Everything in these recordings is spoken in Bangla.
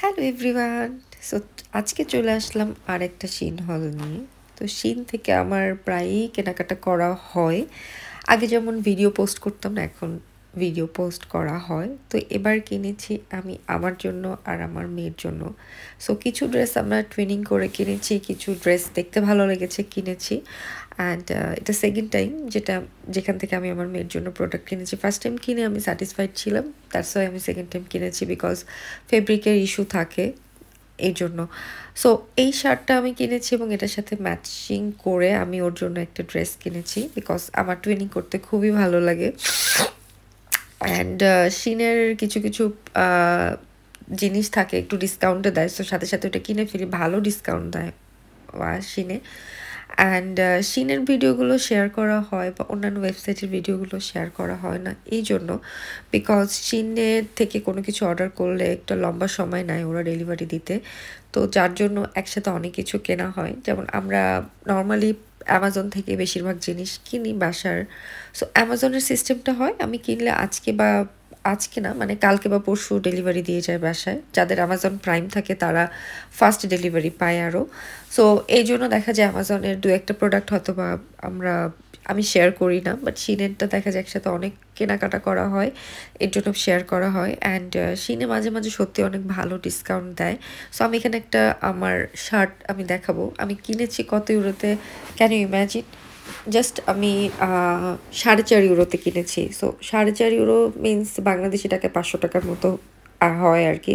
Hello everyone. সো আজকে চলে আসলাম আরেকটা শিন হল নিয়ে। তো শিন থেকে আমার প্রায়ই কেনাকাটা করা হয়। আগে যেমন ভিডিও পোস্ট করতাম না, এখন ভিডিও পোস্ট করা হয়। তো এবার কিনেছি আমি আমার জন্য আর আমার মেয়ের জন্য। সো কিছু ড্রেস আমরা টুইনিং করে কিনেছি, কিছু ড্রেস দেখতে ভালো লেগেছে কিনেছি। অ্যান্ড এটা সেকেন্ড টাইম যেখান থেকে আমি আমার মেয়ের জন্য প্রোডাক্ট কিনেছি। ফার্স্ট টাইম কিনে আমি স্যাটিসফাইড ছিলাম, দ্যাটস ওয়াই আমি সেকেন্ড টাইম কিনেছি, বিকজ ফেব্রিকের ইস্যু থাকে এই জন্য। সো এই শার্টটা আমি কিনেছি এবং এটার সাথে ম্যাচিং করে আমি ওর জন্য একটা ড্রেস কিনেছি, বিকজ আমার টুইনিং করতে খুবই ভালো লাগে। অ্যান্ড শিনের কিছু কিছু জিনিস থাকে একটু ডিসকাউন্টে দেয়, সো সাথে সাথে ওটা কিনে ফেলি, ভালো ডিসকাউন্ট দেয় শিনে। অ্যান্ড শিনের ভিডিওগুলো শেয়ার করা হয় বা অন্যান্য ওয়েবসাইটের ভিডিওগুলো শেয়ার করা হয় না এই জন্য, বিকজ শিনের থেকে কোনো কিছু অর্ডার করলে একটা লম্বা সময় নেয় ওরা ডেলিভারি দিতে। তো যার জন্য একসাথে অনেক কিছু কেনা হয়। যেমন আমরা নর্মালি অ্যামাজন থেকে বেশিরভাগ জিনিস কিনি বাসার। সো অ্যামাজনের সিস্টেমটা হয় আমি কিনলে আজকে না, মানে কালকে বা পরশু ডেলিভারি দিয়ে যায় বাসায়। যাদের অ্যামাজন প্রাইম থাকে তারা ফাস্ট ডেলিভারি পায় আরও। সো এই জন্য দেখা যায় অ্যামাজনের দু একটা প্রোডাক্ট হয়তো বা আমি শেয়ার করি না, বাট শিনেরটা দেখা যায় একসাথে অনেক কেনাকাটা করা হয়, এর জন্য শেয়ার করা হয়। অ্যান্ড শিনে মাঝে মাঝে সত্যি অনেক ভালো ডিসকাউন্ট দেয়। সো আমি এখানে একটা আমার শার্ট আমি দেখাবো, আমি কিনেছি কত ইউরোতে, ক্যান ইউ ইম্যাজিন? জাস্ট আমি 4.5 ইউরোতে কিনেছি। সো 4.5 ইউরো মিনস বাংলাদেশি টাকায় 500 টাকার মতো হয় আর কি।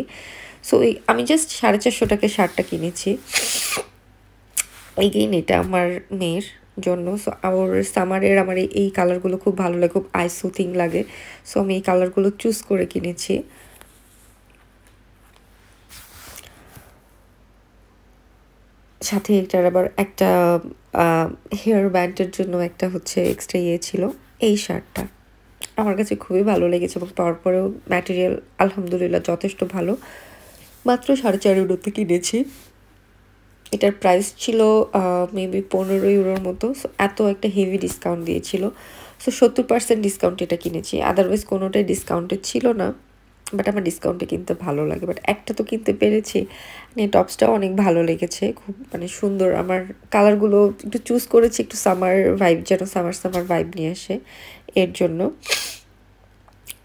সো আমি জাস্ট 450 টাকায় শার্টটা কিনেছি। এগেইন এটা আমার মেয়ের জন্য। সো ওর সামারের আমার এই কালারগুলো খুব ভালো লাগে, খুব আই সুথিং লাগে। সো আমি এই কালারগুলো চুজ করে কিনেছি। সাথে এটার আবার একটা হেয়ার ব্যান্ডের জন্য একটা হচ্ছে এক্সট্রা ছিল। এই শার্টটা আমার কাছে খুবই ভালো লেগেছে এবং পাওয়ার পরেও ম্যাটেরিয়াল আলহামদুলিল্লাহ যথেষ্ট ভালো। মাত্র 4.5 ইউরোতে কিনেছি। এটার প্রাইস ছিল মেবি 15 ইউরোর মতো। সো এত একটা হেভি ডিসকাউন্ট দিয়েছিল। সো 70% ডিসকাউন্ট এটা কিনেছি, আদারওয়াইজ কোনোটাই ডিসকাউন্টে ছিল না। বাট আমার ডিসকাউন্টে কিনতে ভালো লাগে, বাট একটা তো কিনতে পেরেছি। মানে টপসটাও অনেক ভালো লেগেছে, খুব মানে সুন্দর। আমার কালারগুলো একটু চুজ করেছি একটু সামার ভাইব, যেন সামার ভাইব নিয়ে আসে এর জন্য।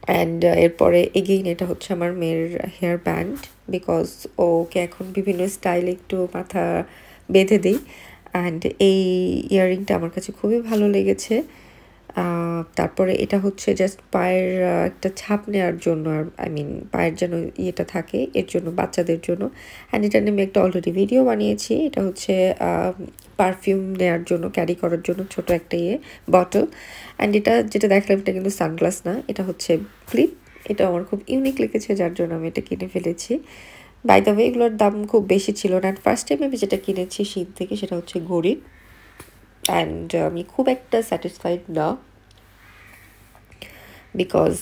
অ্যান্ড এরপরে এগেইন এটা হচ্ছে আমার মেয়ের হেয়ার ব্যান্ড, বিকজ ওকে এখন বিভিন্ন স্টাইলে একটু মাথা বেঁধে দিই। অ্যান্ড এই ইয়াররিংটা আমার কাছে খুবই ভালো লেগেছে। তারপরে এটা হচ্ছে জাস্ট পায়ের একটা ছাপ নেওয়ার জন্য, আর আই মিন পায়ের যেন ইয়েটা থাকে এর জন্য, বাচ্চাদের জন্য। অ্যান্ড এটা নিয়ে আমি একটা অলরেডি ভিডিও বানিয়েছি। এটা হচ্ছে পারফিউম নেওয়ার জন্য, ক্যারি করার জন্য ছোট একটা বটল। অ্যান্ড এটা যেটা দেখলাম এটা কিন্তু সানগ্লাস না, এটা হচ্ছে ক্লিপ। এটা আমার খুব ইউনিক লেগেছে যার জন্য আমি এটা কিনে ফেলেছি। বাই দ্য ওয়ে এগুলোর দাম খুব বেশি ছিল না। অ্যান্ড ফার্স্ট টাইম আমি যেটা কিনেছি শিন থেকে সেটা হচ্ছে ঘড়ি। অ্যান্ড আমি খুব একটা স্যাটিসফাইড না, বিকজ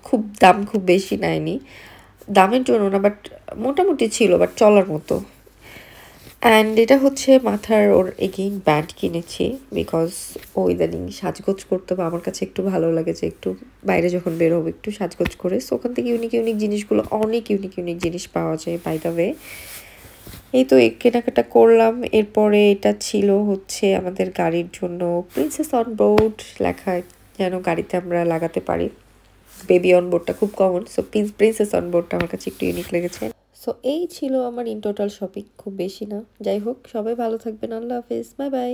খুব বেশি নেয়নি দামের জন্য না, বাট মোটামুটি ছিল, বাট চলার মতো। অ্যান্ড এটা হচ্ছে মাথার ওর এগেইন ব্যান্ড কিনেছি, বিকজ ও ইদানিং সাজগোজ করতে বা আমার কাছে একটু ভালো লাগে যে একটু বাইরে যখন বের হবো একটু সাজগোজ করে। সো ওখান থেকে ইউনিক জিনিসগুলো, অনেক ইউনিক জিনিস পাওয়া যায় বাই দ্য ওয়ে। এই তো কেনাকাটা করলাম। এরপরে এটা ছিল হচ্ছে আমাদের গাড়ির জন্য প্রিন্সেস অন বোর্ড লেখা, যেন গাড়িতে আমরা লাগাতে পারি। বেবি অন বোর্ডটা খুব কমন, সো প্রিন্সেস অন বোর্ডটা আমার কাছে একটু ইউনিক লেগেছে। সো এই ছিল আমার ইন টোটাল শপিং, খুব বেশি না। যাই হোক, সবাই ভালো থাকবেন, আল্লাহ হাফেজ, বাই বাই।